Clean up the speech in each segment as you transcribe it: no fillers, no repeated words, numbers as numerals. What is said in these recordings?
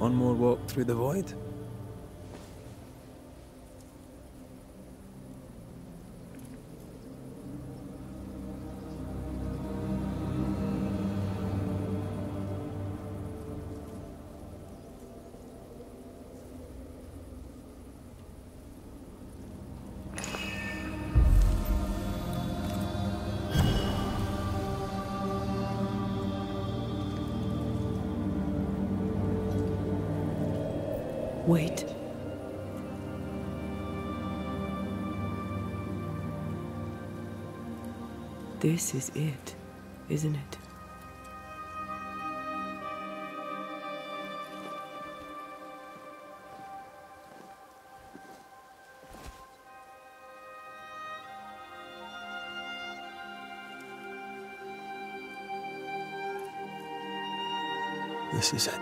One more walk through the void. Wait. This is it, isn't it? This is it.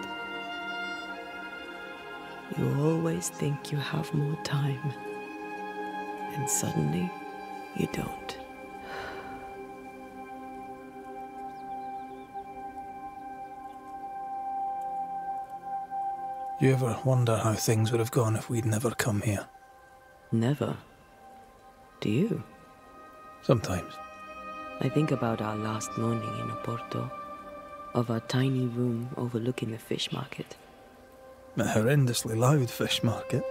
You always think you have more time, and suddenly you don't. Do you ever wonder how things would have gone if we'd never come here? Never. Do you? Sometimes. I think about our last morning in Oporto, of our tiny room overlooking the fish market. A horrendously loud fish market.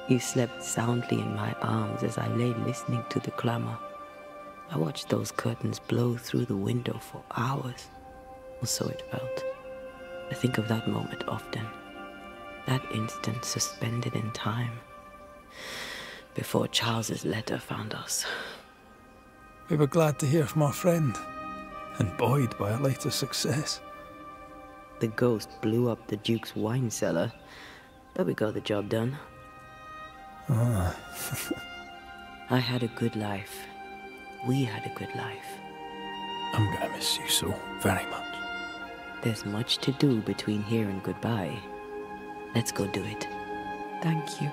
You slept soundly in my arms as I lay listening to the clamor. I watched those curtains blow through the window for hours, or so it felt. I think of that moment often. That instant suspended in time, before Charles's letter found us. We were glad to hear from our friend, and buoyed by our latest success. The ghost blew up the Duke's wine cellar, but we got the job done. Ah. I had a good life. We had a good life. I'm gonna miss you so very much. There's much to do between here and goodbye. Let's go do it. Thank you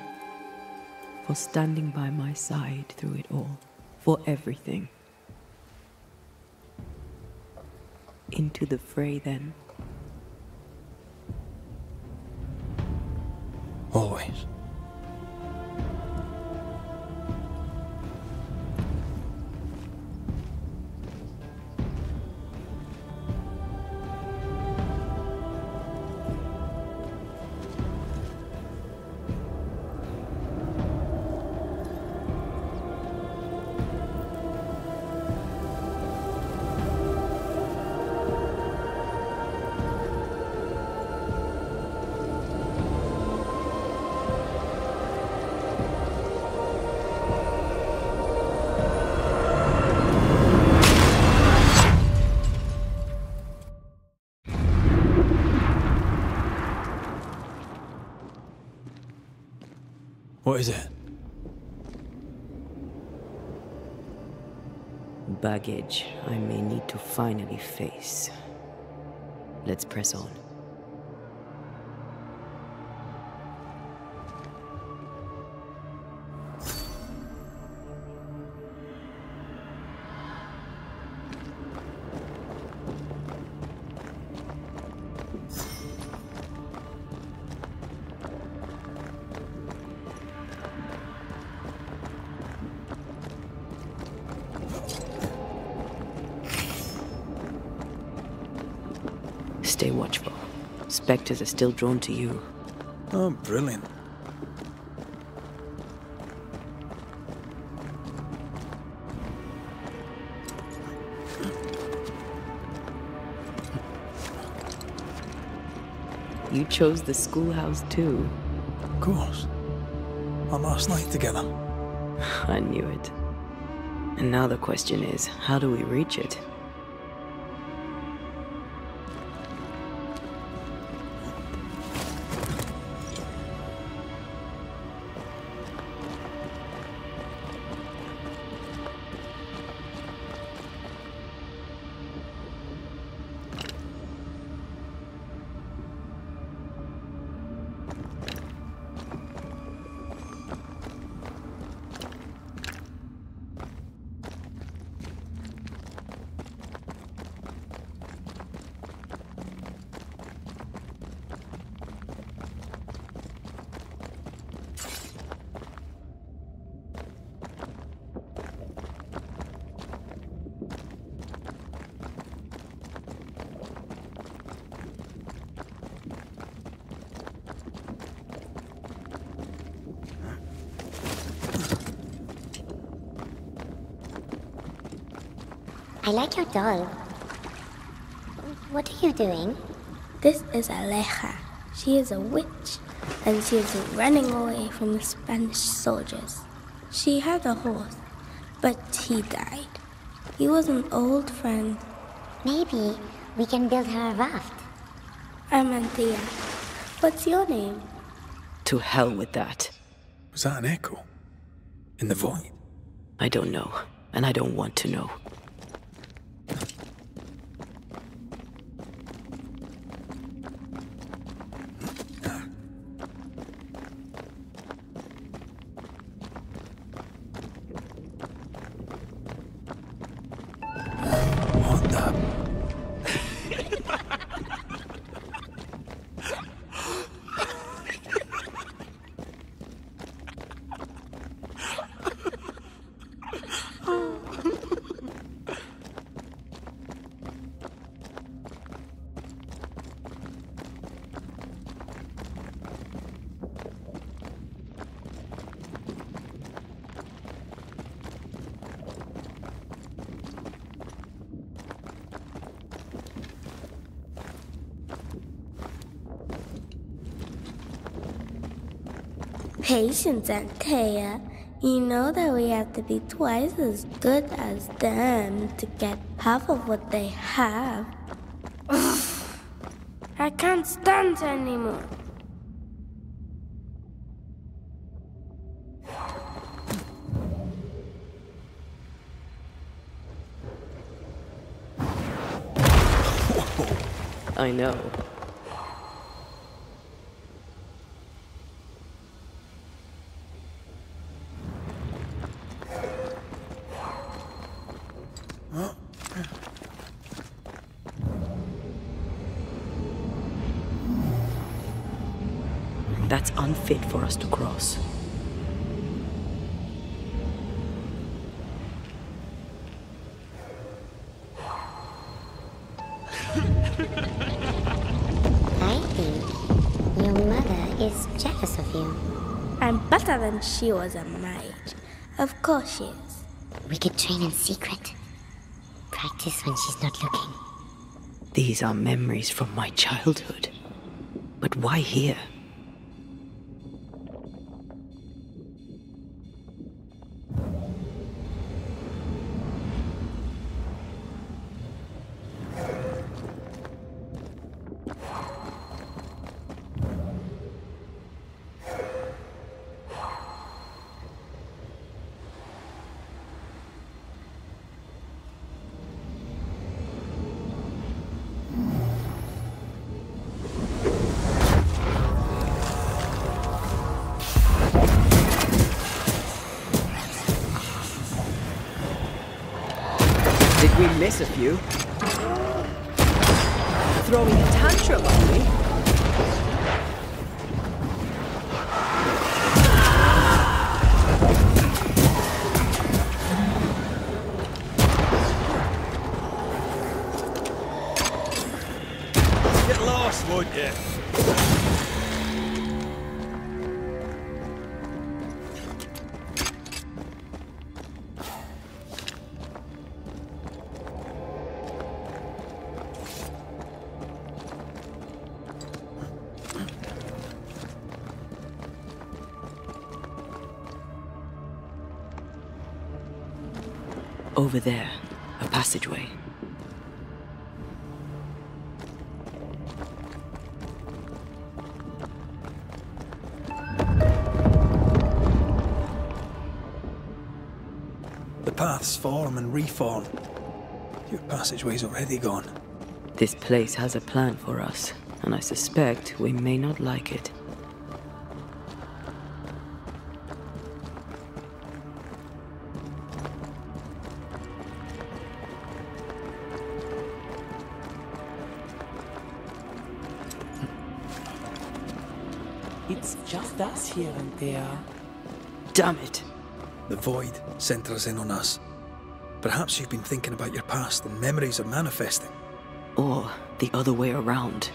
for standing by my side through it all, for everything. Into the fray, then. Always. What is it? Baggage I may need to finally face. Let's press on. Stay watchful. Specters are still drawn to you. Oh, brilliant. You chose the schoolhouse too. Of course. Our last night together. I knew it. And now the question is, how do we reach it? I like your doll. What are you doing? This is Aleja. She is a witch, and she is running away from the Spanish soldiers. She had a horse, but he died. He was an old friend. Maybe we can build her a raft. I'm Antea. What's your name? To hell with that. Was that an echo? In the void? I don't know, and I don't want to know. What the? Patience, Antea. You know that we have to be twice as good as them to get half of what they have. I can't stand anymore. I know. That's unfit for us to cross. I think your mother is jealous of you. I'm better than she was a mage. Of course she is. We could train in secret. Practice when she's not looking. These are memories from my childhood. But why here? Did we miss a few? Throwing a tantrum on me? Get lost, would you? Over there, a passageway. The paths form and reform. Your passageway's already gone. This place has a plan for us, and I suspect we may not like it. It's just us here, Antea. Damn it! The void sent us in on us. Perhaps you've been thinking about your past and memories are manifesting. Or the other way around.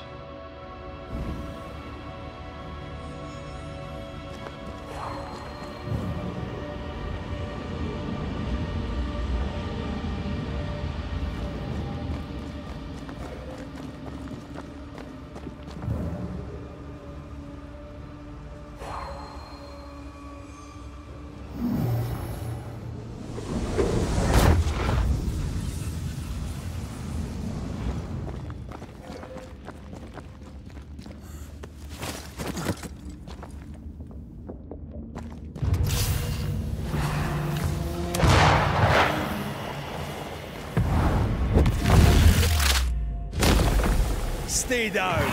nasty though.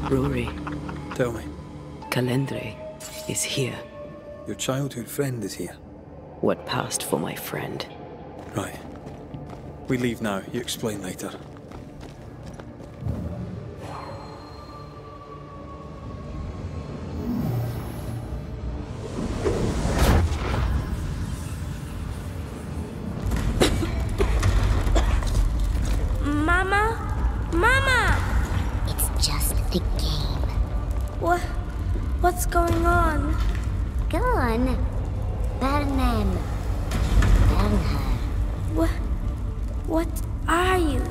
Rory, Tell me, Calendre is here. your childhood friend is here. What passed for my friend? Right. We leave now. You explain later. Mama? Mama! It's just the game. What's going on? Go on. Bernard. What are you?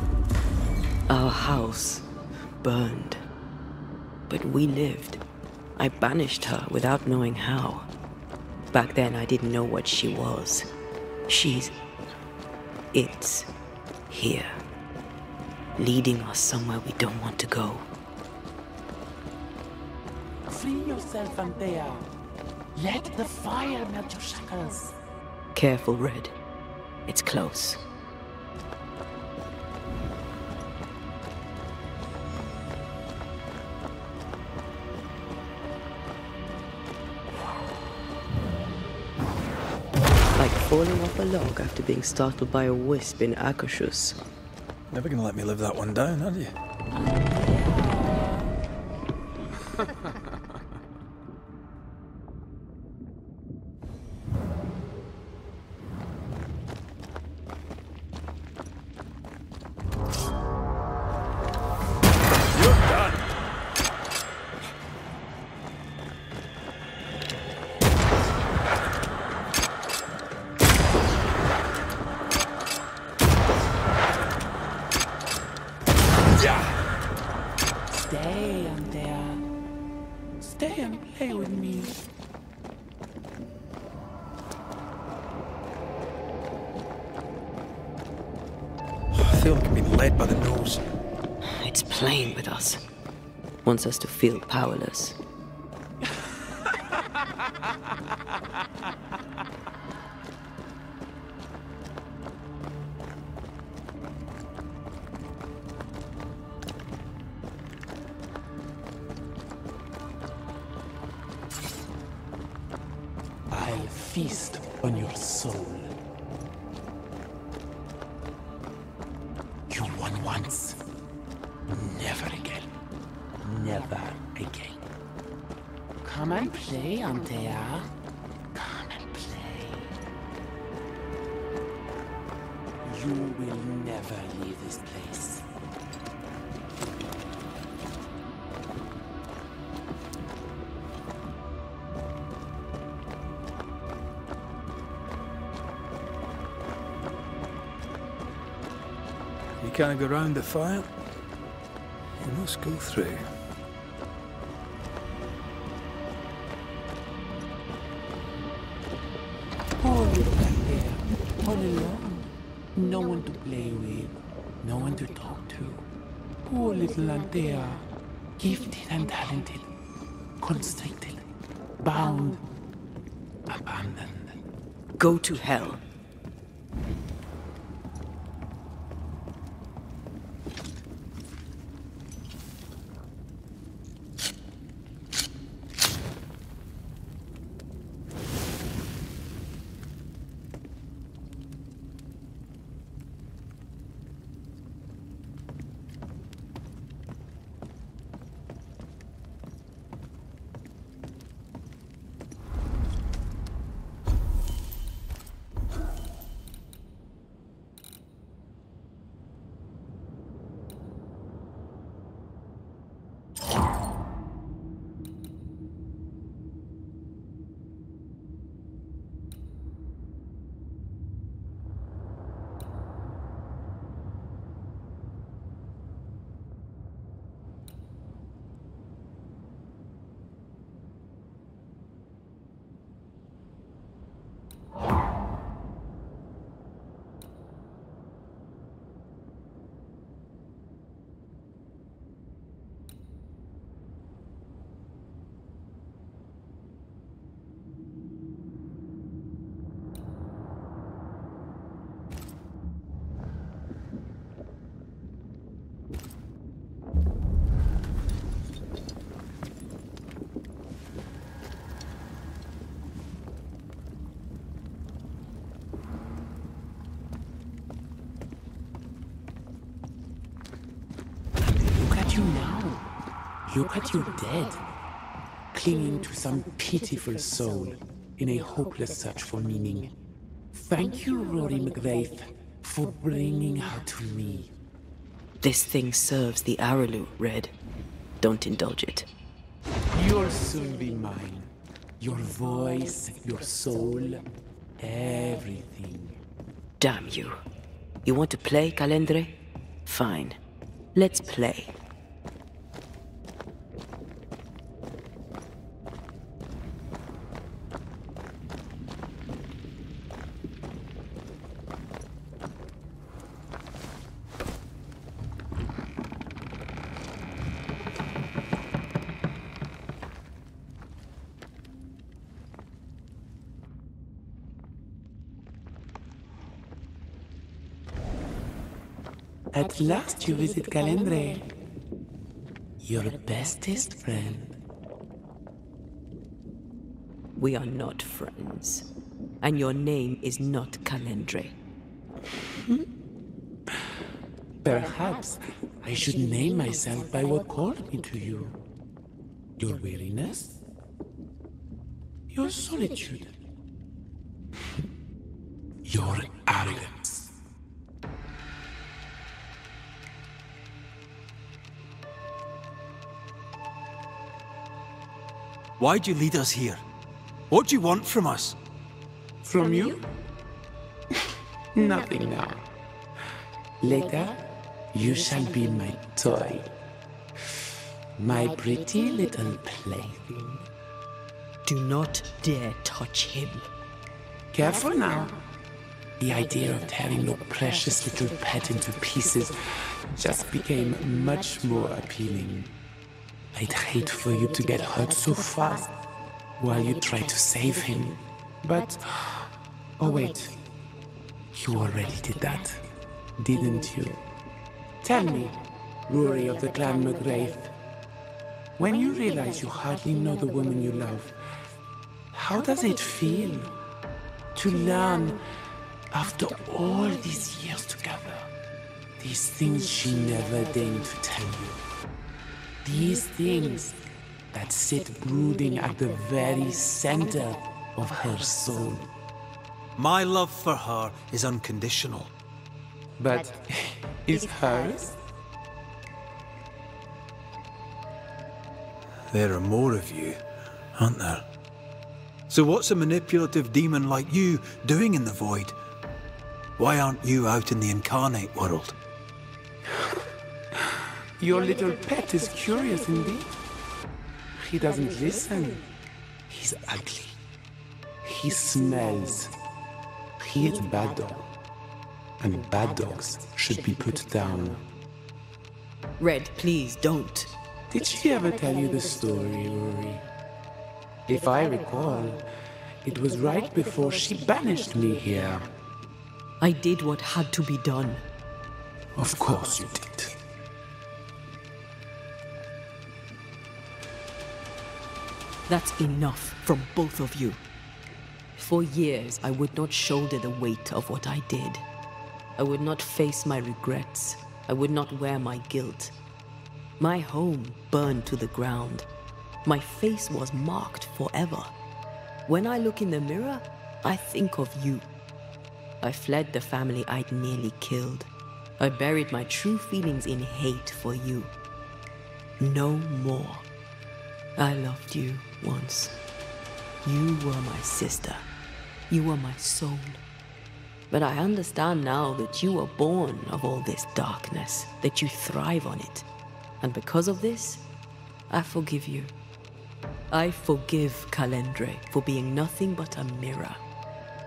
Our house burned. But we lived. I banished her without knowing how. Back then I didn't know what she was. It's here. Leading us somewhere we don't want to go. Free yourself, Antea. Let the fire melt your shackles. Careful, Red. It's close. Like falling off a log after being startled by a wisp in Akashus. Never gonna let me live that one down, are you? Stay, Antea. Stay and play with me. I feel like I'm being led by the nose. It's playing with us. Wants us to feel powerless. I'll feast on your soul. You won once. Never again. Never again. Come and play, Antea. Come and play. You will never leave this place. You can't go round the fire. You must go through. Poor little Antea, all alone. No one to play with, no one to talk to. Poor little Antea, gifted and talented, constricted, bound, abandoned. Go to hell. Look at you dead, clinging to some pitiful soul in a hopeless search for meaning. Thank you, RedmacRaith, for bringing her to me. This thing serves the Araloo, Red. Don't indulge it. You'll soon be mine. Your voice, your soul, everything. Damn you. You want to play, Calendre? Fine. Let's play. At last you visit Calendre, your bestest friend. We are not friends. And your name is not Calendre. Perhaps I should name myself by what called me to you. Your weariness? Your solitude? Your arrogance? Why'd you lead us here? What do you want from us? From you? Nothing now. Later, you shall be my toy. My pretty little plaything. Do not dare touch him. Careful now. The idea of tearing your precious little pet into pieces just became much more appealing. I'd hate for you to get hurt so fast while you try to save him. But... oh wait. You already did that, didn't you? Tell me, Rory of the clan MacRaith, when you realize you hardly know the woman you love, how does it feel to learn, after all these years together, these things she never deigned to tell you? These things that sit brooding at the very center of her soul. My love for her is unconditional. But is hers? There are more of you, aren't there? So what's a manipulative demon like you doing in the void? Why aren't you out in the incarnate world? Your little pet is curious indeed. He doesn't listen. He's ugly. He smells. He is a bad dog. And bad dogs should be put down. Red, please don't. Did she ever tell you the story, Rory? If I recall, it was right before she banished me here. I did what had to be done. Of course you did. That's enough from both of you. For years, I would not shoulder the weight of what I did. I would not face my regrets. I would not wear my guilt. My home burned to the ground. My face was marked forever. When I look in the mirror, I think of you. I fled the family I'd nearly killed. I buried my true feelings in hate for you. No more. I loved you once. You were my sister. You were my soul. But I understand now that you were born of all this darkness, that you thrive on it. And because of this, I forgive you. I forgive Calendre for being nothing but a mirror.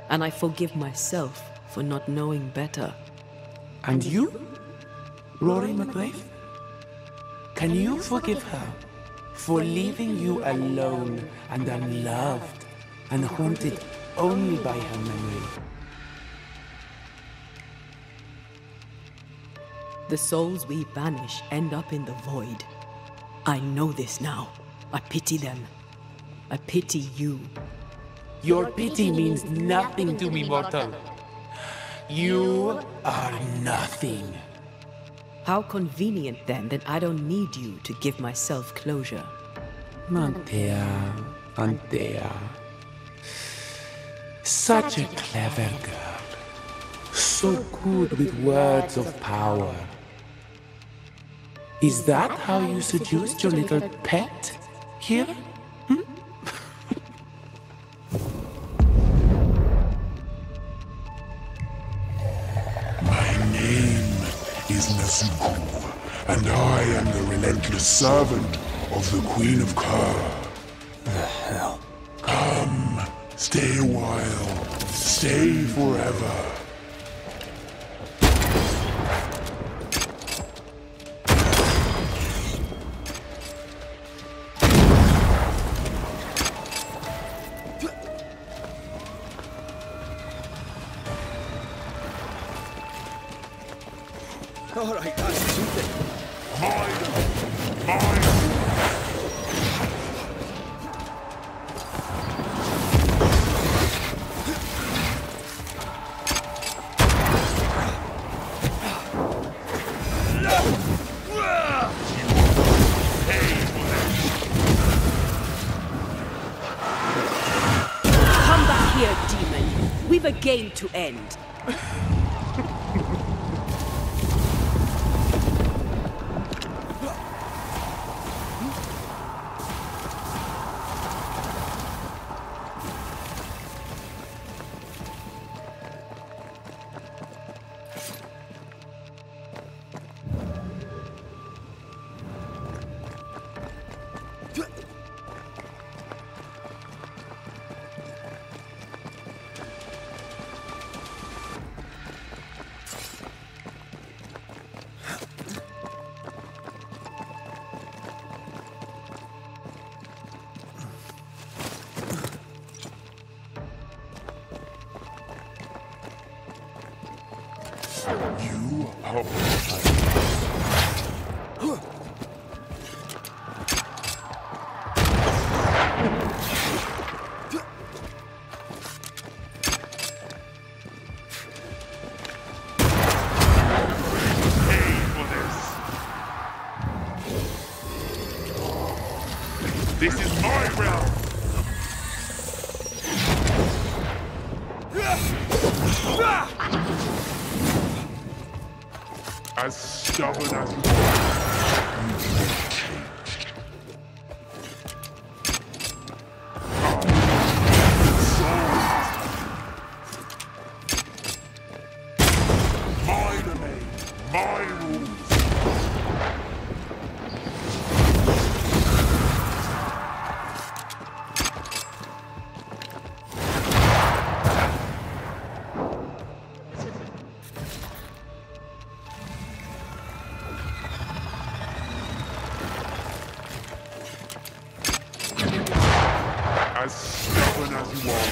And I forgive myself for not knowing better. And you? Rory MacRaith? Can you forgive her for leaving you alone and unloved and haunted only by her memory? The souls we banish end up in the void. I know this now. I pity them. I pity you. Your pity means nothing to me, mortal. You are nothing. How convenient then that I don't need you to give myself closure. Antea. Such a clever girl. So good with words of power. Is that how you seduced your little pet here? My name is Nezuko, and I am the relentless servant of the Queen of Kerr. The hell? Come, stay a while, stay forever. All right, that's something. Come back here, demon. We've a game to end. You are This is my realm! As stubborn as you my domain, my rules. As stubborn as you are.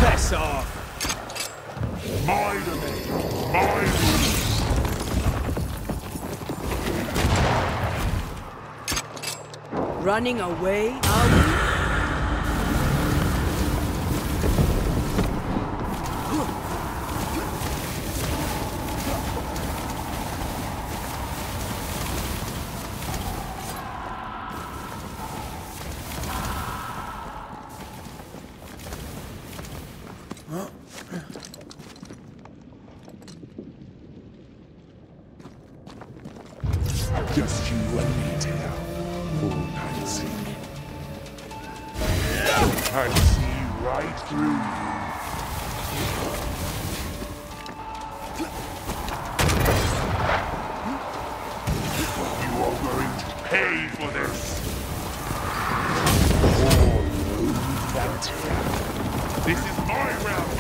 Piss off! My domain, my rules. Running away, are we? Just you and me, Teo. For time's sake. I see right through you. You are going to pay for this. Oh, loathe Antea. This is my realm.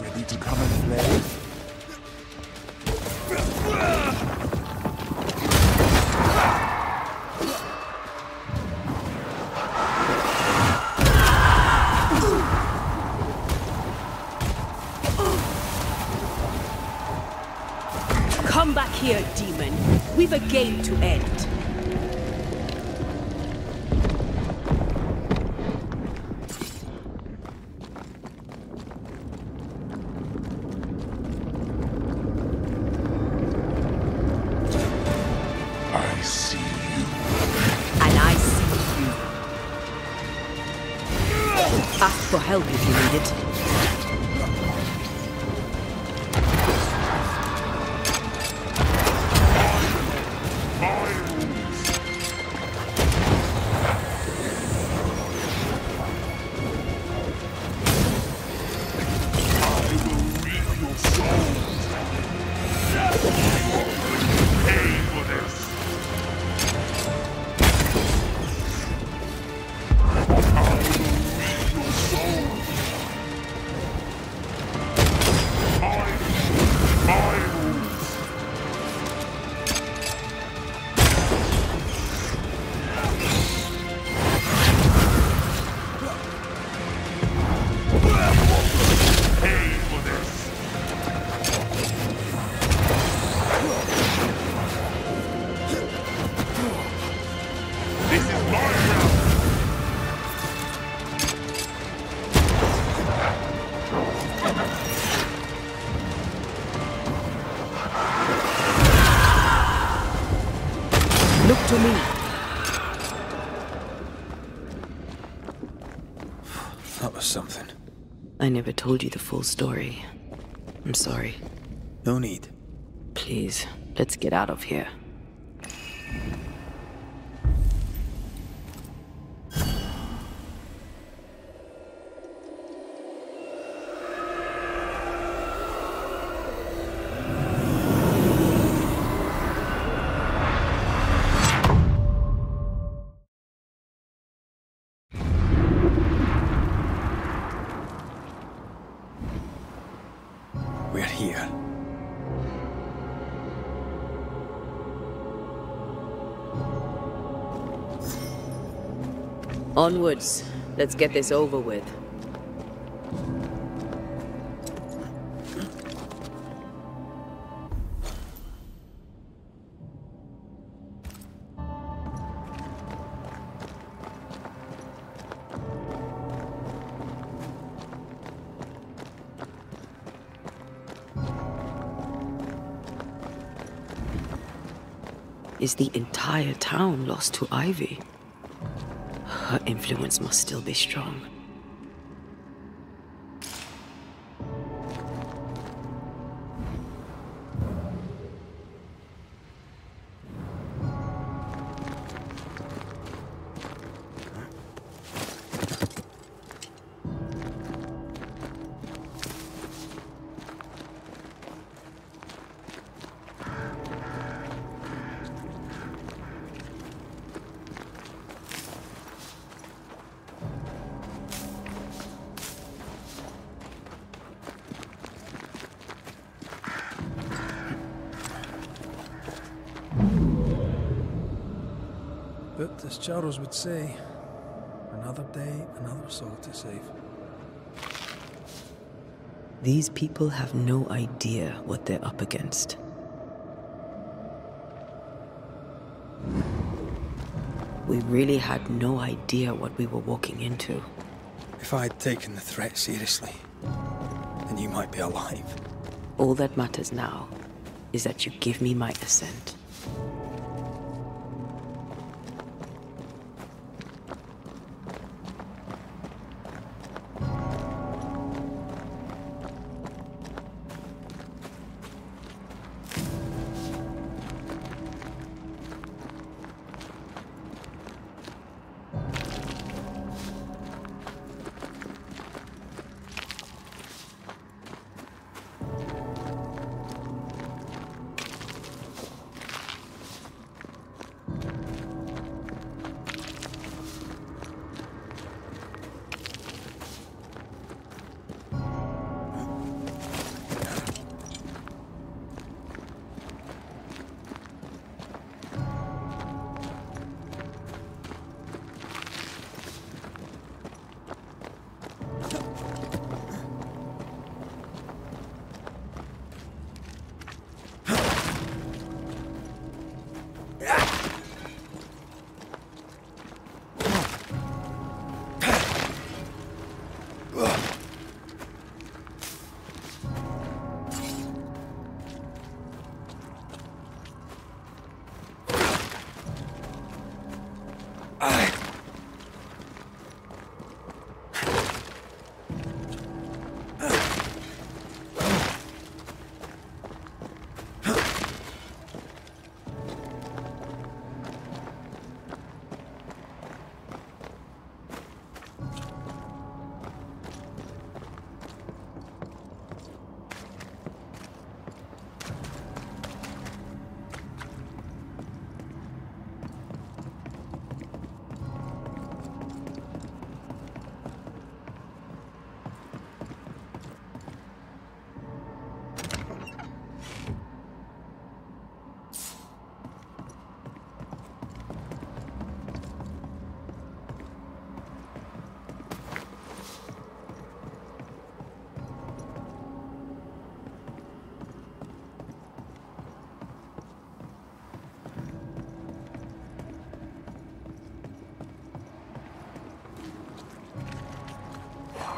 Ready to come and play? back here, demon. We've a game to end. I see you. And I see you. Ask for help if you need it. Look to me. That was something. I never told you the full story. I'm sorry. No need. Please, let's get out of here. We're here. Onwards. Let's get this over with. Is the entire town lost to Ivy? Her influence must still be strong. But, as Charles would say, another day, another soul to save. These people have no idea what they're up against. We really had no idea what we were walking into. If I'd taken the threat seriously, then you might be alive. All that matters now is that you give me my assent.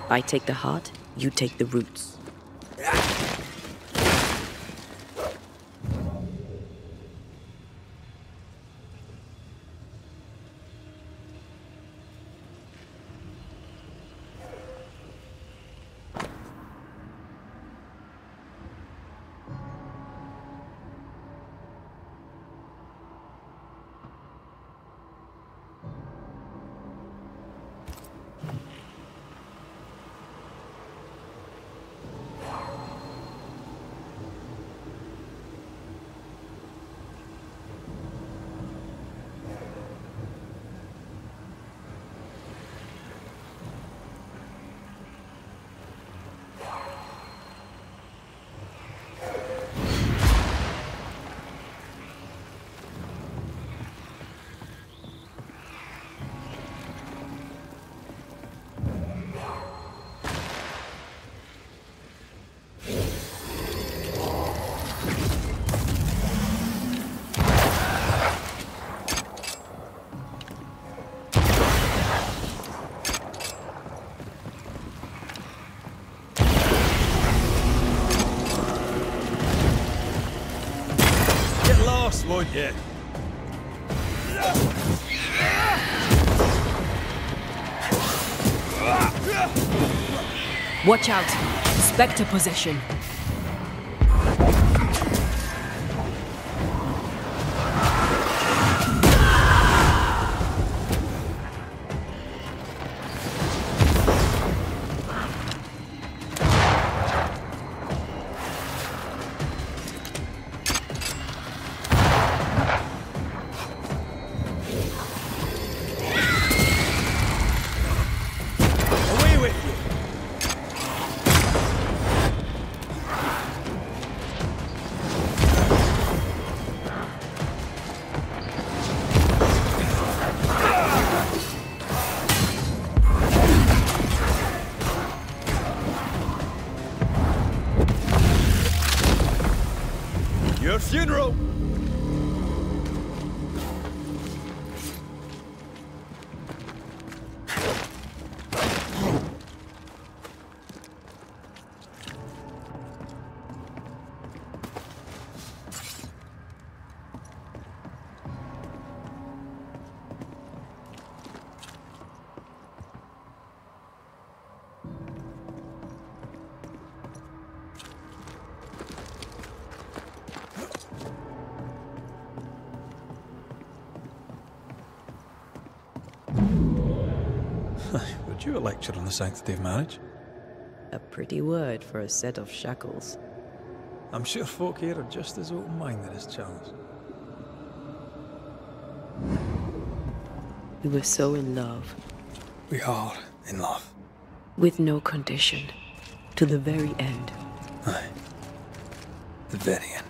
I take the heart, you take the roots. Won't you? Watch out! Spectre possession. Funeral! Would you a lecture on the sanctity of marriage? A pretty word for a set of shackles. I'm sure folk here are just as open-minded as Charles. We were so in love. We are in love. With no condition. To the very end. Aye. The very end.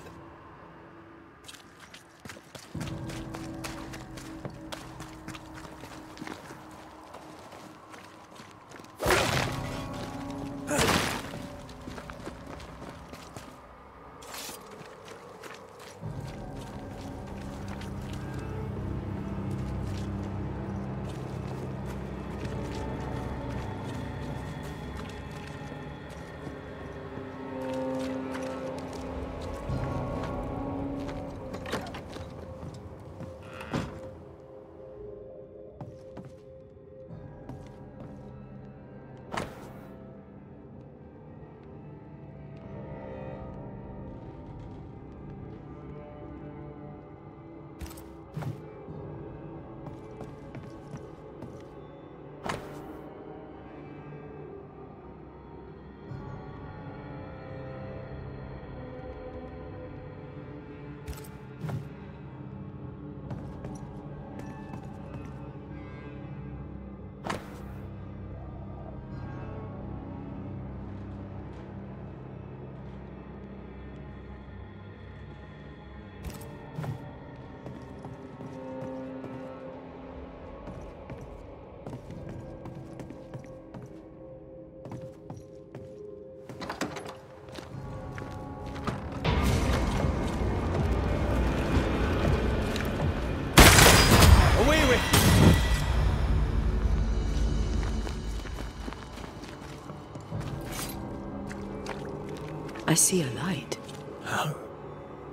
I see a light. How?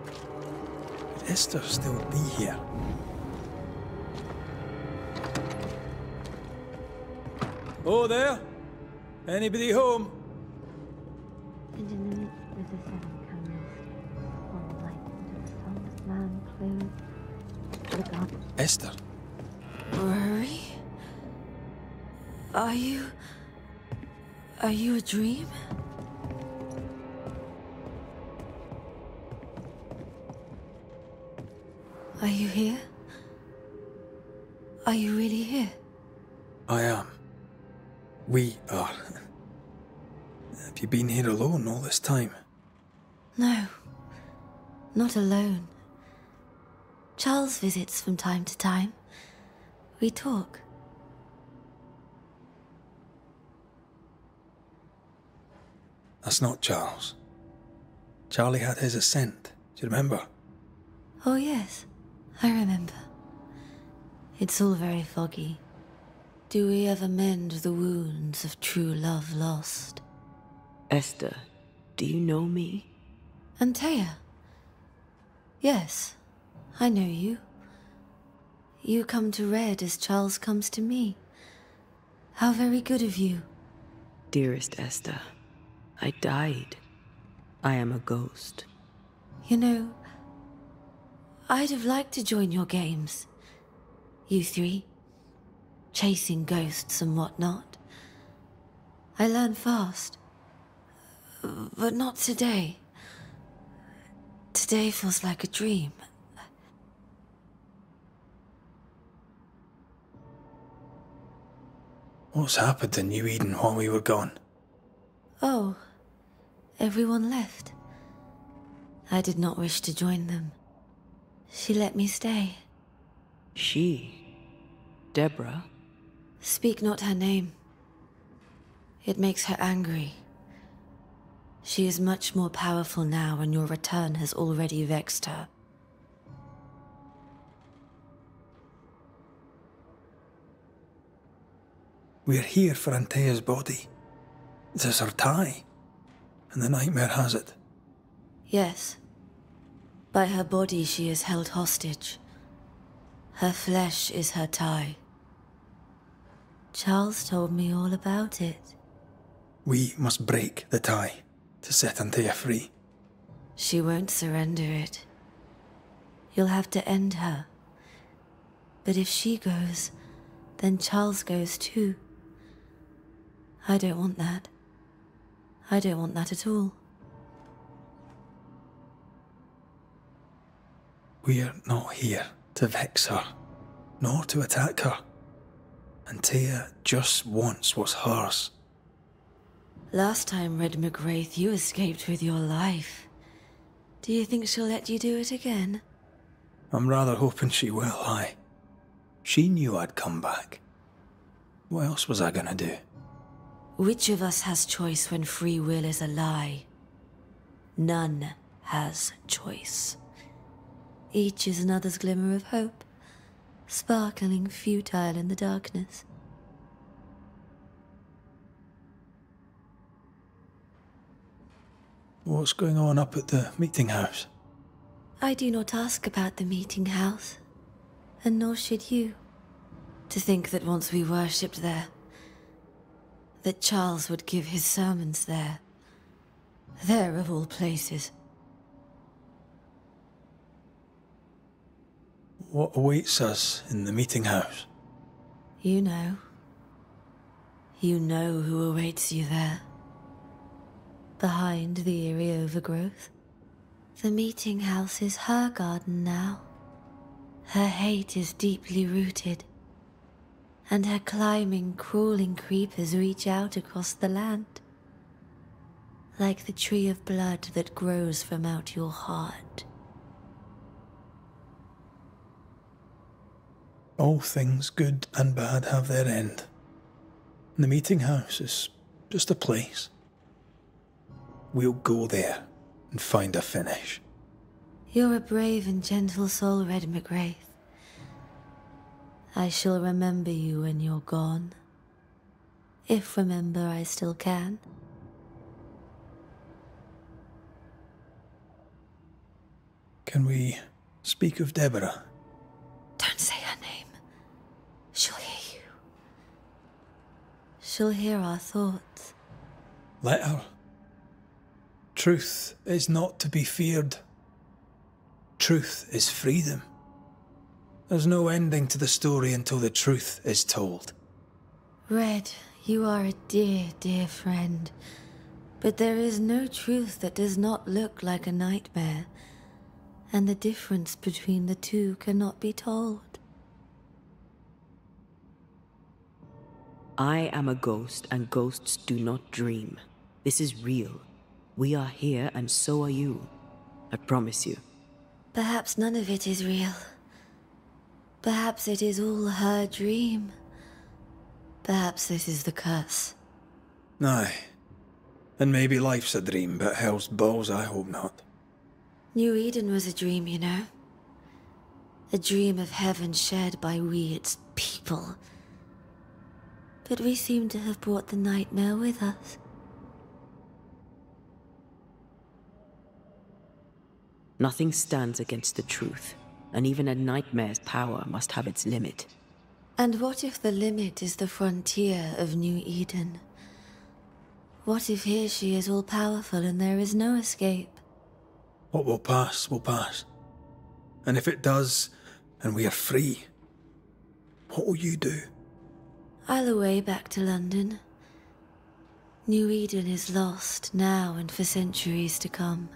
Could Esther still be here? Oh, there? Anybody home? And in the midst of the seven cameras, one light into the sun's man clothed to the garden. Esther? Rory? Are you a dream? Are you here? Are you really here? I am. We are. Have you been here alone all this time? No, not alone. Charles visits from time to time. We talk. That's not Charles. Charlie had his ascent. Do you remember? Oh yes, I remember. It's all very foggy. Do we ever mend the wounds of true love lost? Esther, do you know me? Antea? Yes, I know you. You come to Red as Charles comes to me. How very good of you. Dearest Esther, I died. I am a ghost. You know, I'd have liked to join your games. You three, chasing ghosts and whatnot. I learn fast. But not today. Today feels like a dream. What's happened in New Eden while we were gone? Oh, everyone left. I did not wish to join them. She let me stay. She? Deborah? Speak not her name. It makes her angry. She is much more powerful now, and your return has already vexed her. We're here for Antea's body. This is her tie, and the nightmare has it. Yes. By her body she is held hostage. Her flesh is her tie. Charles told me all about it. We must break the tie to set Antea free. She won't surrender it. You'll have to end her. But if she goes, then Charles goes too. I don't want that. I don't want that at all. We're not here to vex her, nor to attack her. Antea just wants what's hers. Last time, RedmacRaith, you escaped with your life. Do you think she'll let you do it again? I'm rather hoping she will, aye. She knew I'd come back. What else was I gonna do? Which of us has choice when free will is a lie? None has choice. Each is another's glimmer of hope, sparkling futile in the darkness. What's going on up at the meeting house? I do not ask about the meeting house, and nor should you. To think that once we worshipped there, that Charles would give his sermons there. There of all places. What awaits us in the meeting house? You know. You know who awaits you there. Behind the eerie overgrowth. The meeting house is her garden now. Her hate is deeply rooted. And her climbing, crawling creepers reach out across the land. Like the tree of blood that grows from out your heart. All things good and bad have their end. And the meeting house is just a place. We'll go there and find a finish. You're a brave and gentle soul, RedmacRaith. I shall remember you when you're gone. If remember I still can. Can we speak of Deborah? Don't say her name. She'll hear you. She'll hear our thoughts. Let her. Truth is not to be feared. Truth is freedom. There's no ending to the story until the truth is told. Red, you are a dear, dear friend. But there is no truth that does not look like a nightmare. And the difference between the two cannot be told. I am a ghost, and ghosts do not dream. This is real. We are here, and so are you. I promise you. Perhaps none of it is real. Perhaps it is all her dream. Perhaps this is the curse. Aye. And maybe life's a dream, but hell's balls, I hope not. New Eden was a dream, you know. A dream of heaven shared by we, its people. But we seem to have brought the nightmare with us. Nothing stands against the truth, and even a nightmare's power must have its limit. And what if the limit is the frontier of New Eden? What if here she is all-powerful and there is no escape? What will pass, will pass. And if it does, and we are free, what will you do? I'll away back to London. New Eden is lost now and for centuries to come.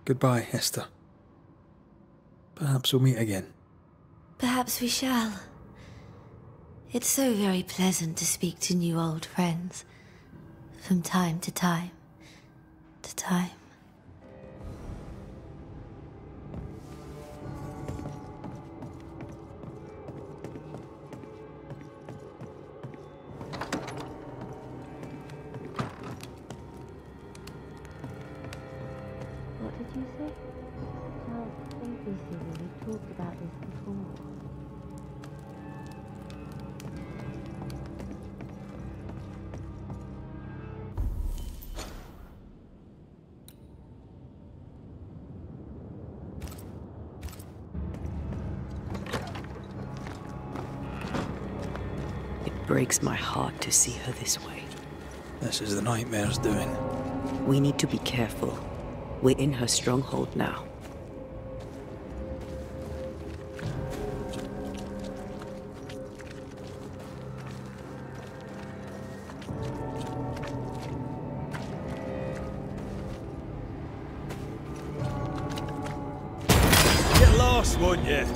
Goodbye, Esther. Perhaps we'll meet again. Perhaps we shall. It's so very pleasant to speak to new old friends. From time to time. To time. What did you say? Child, think this, Susan. We've talked about this before. It breaks my heart to see her this way. This is the nightmare's doing. We need to be careful. We're in her stronghold now. Get lost, won't you?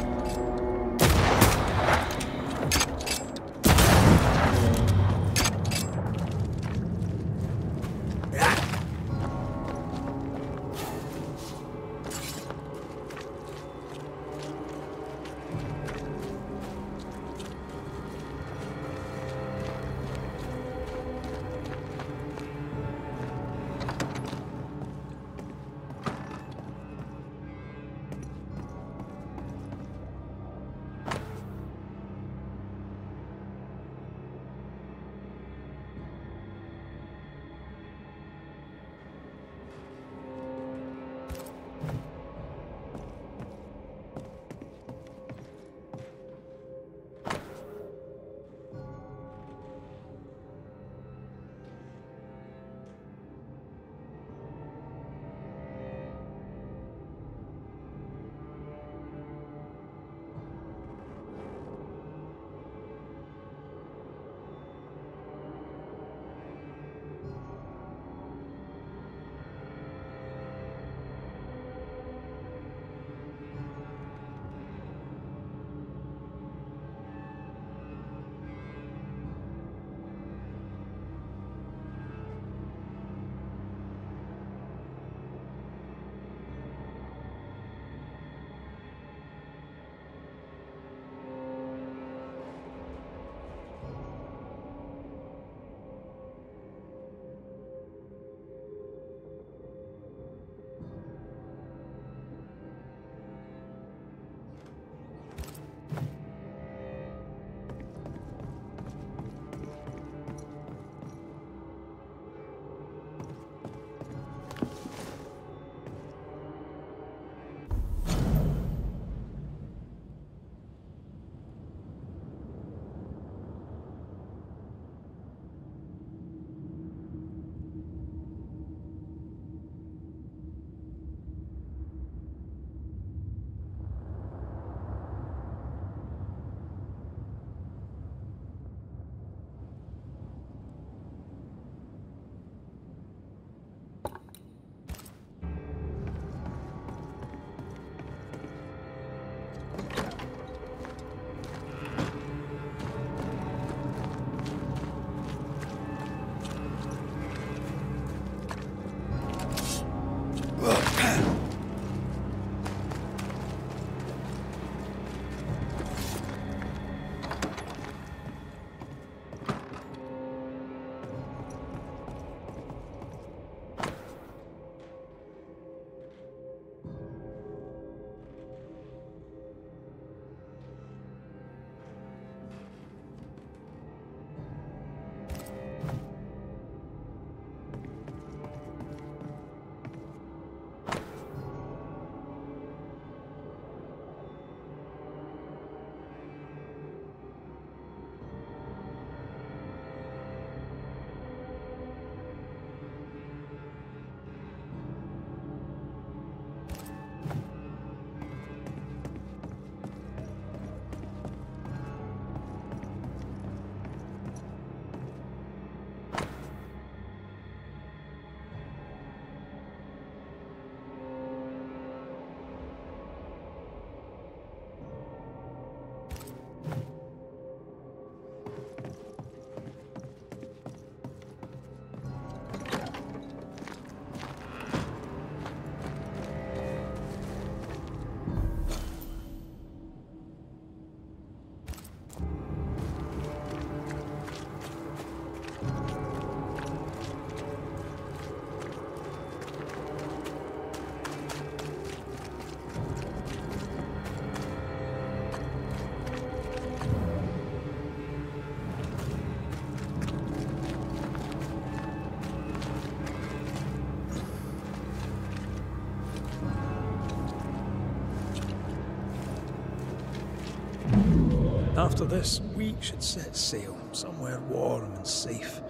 After this, we should set sail somewhere warm and safe.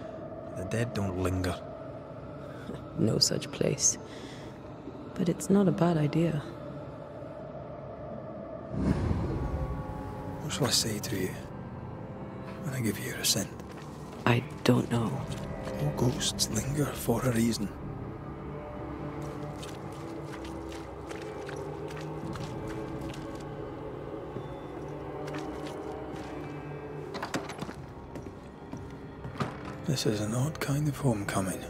The dead don't linger. No such place. But it's not a bad idea. What shall I say to you when I give you your assent? I don't know. All ghosts linger for a reason. This is an odd kind of homecoming.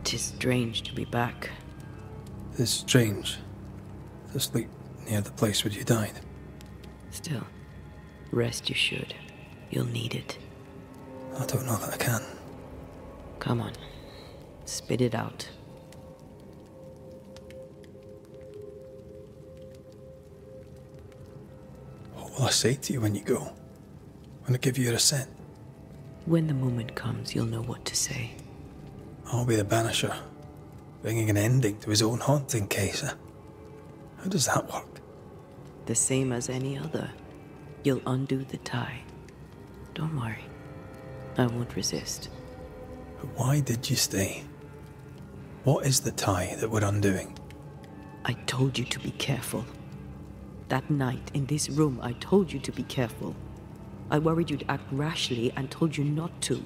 Tis strange to be back. It's strange to sleep near the place where you died. Still, rest you should. You'll need it. I don't know that I can. Come on, spit it out. What will I say to you when you go? When I give you your assent? When the moment comes, you'll know what to say. I'll be the banisher, bringing an ending to his own haunting case. How does that work? The same as any other. You'll undo the tie. Don't worry. I won't resist. But why did you stay? What is the tie that we're undoing? I told you to be careful. That night in this room, I told you to be careful. I worried you'd act rashly and told you not to.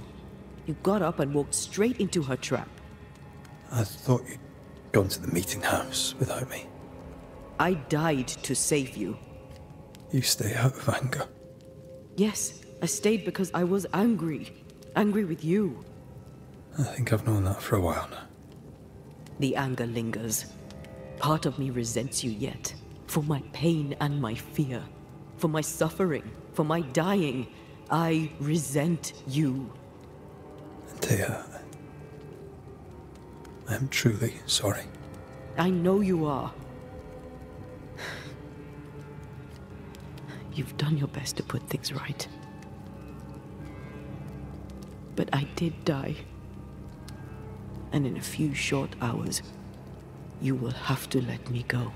You got up and walked straight into her trap. I thought you'd gone to the meeting house without me. I died to save you. You stay out of anger. Yes, I stayed because I was angry. Angry with you. I think I've known that for a while now. The anger lingers. Part of me resents you yet. For my pain and my fear. For my suffering. For my dying. I resent you. Antea, I am truly sorry. I know you are. You've done your best to put things right. But I did die. And in a few short hours, you will have to let me go.